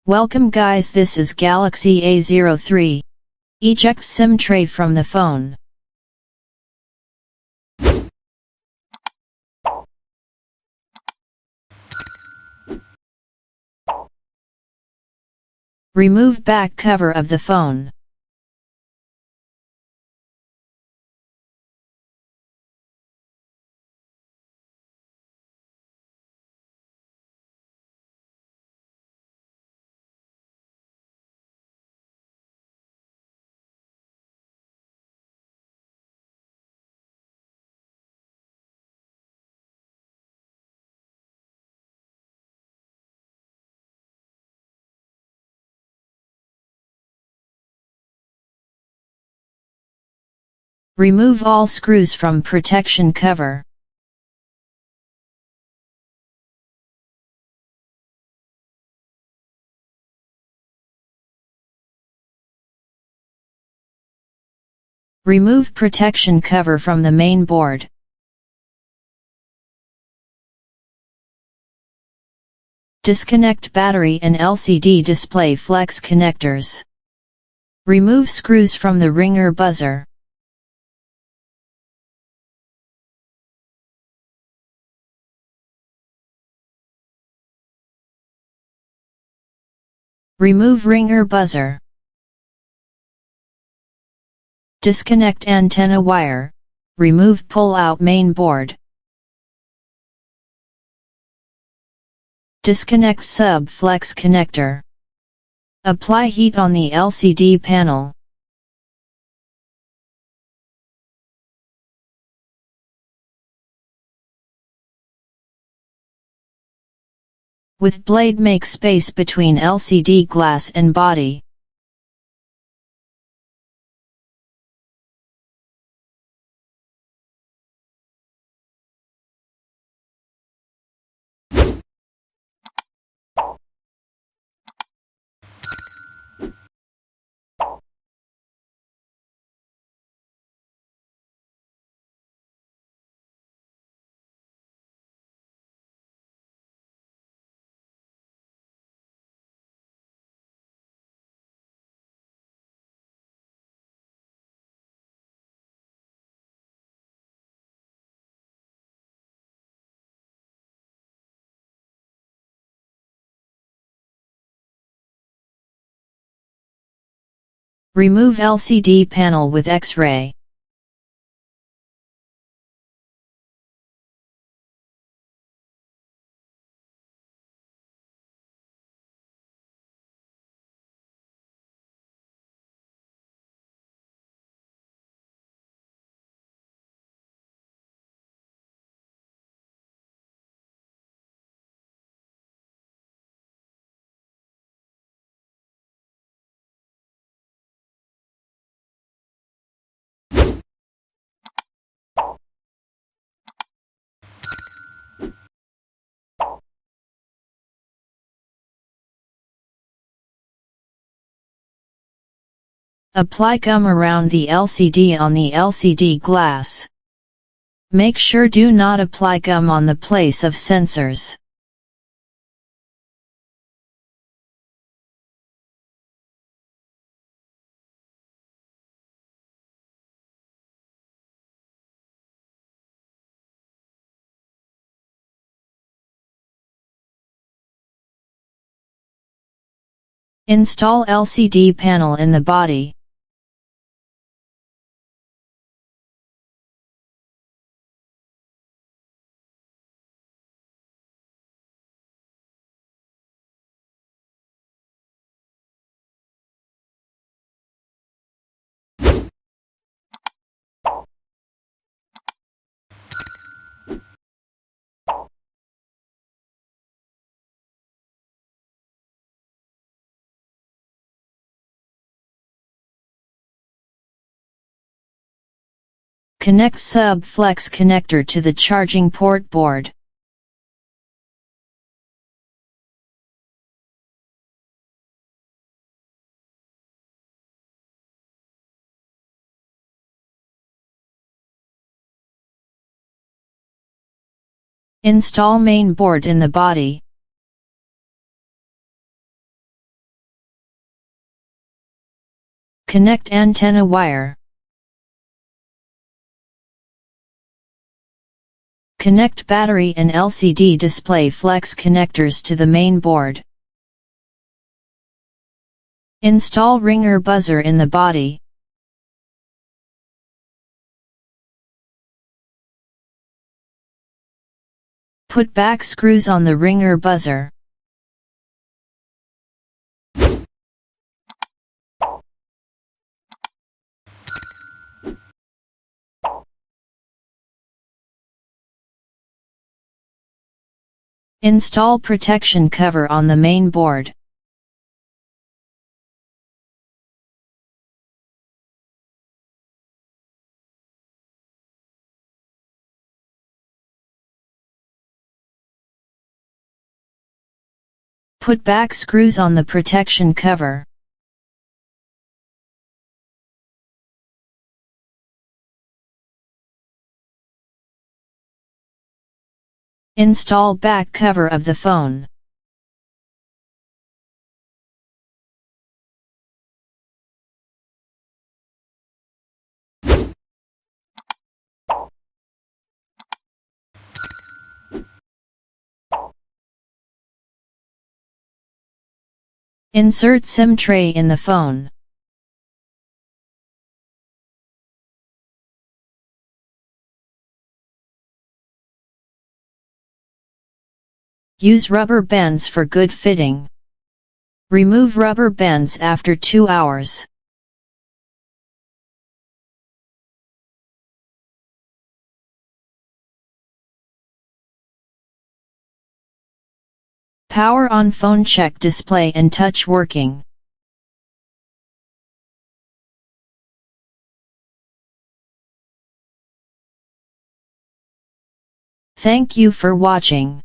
Welcome guys, this is Galaxy A03. Eject SIM tray from the phone. Remove back cover of the phone. Remove all screws from protection cover. Remove protection cover from the main board. Disconnect battery and LCD display flex connectors. Remove screws from the ringer buzzer. Remove ringer buzzer. Disconnect antenna wire. Remove pull-out main board. Disconnect sub-flex connector. Apply heat on the LCD panel. With blade make space between LCD glass and body. Remove LCD panel with X-ray. Apply gum around the LCD on the LCD glass. Make sure do not apply gum on the place of sensors. Install LCD panel in the body. Connect sub-flex connector to the charging port board. Install main board in the body. Connect antenna wire. Connect battery and LCD display flex connectors to the main board. Install ringer buzzer in the body. Put back screws on the ringer buzzer. Install protection cover on the main board. Put back screws on the protection cover. Install back cover of the phone. Insert SIM tray in the phone. Use rubber bands for good fitting. Remove rubber bands after 2 hours. Power on phone. Check display and touch working. Thank you for watching.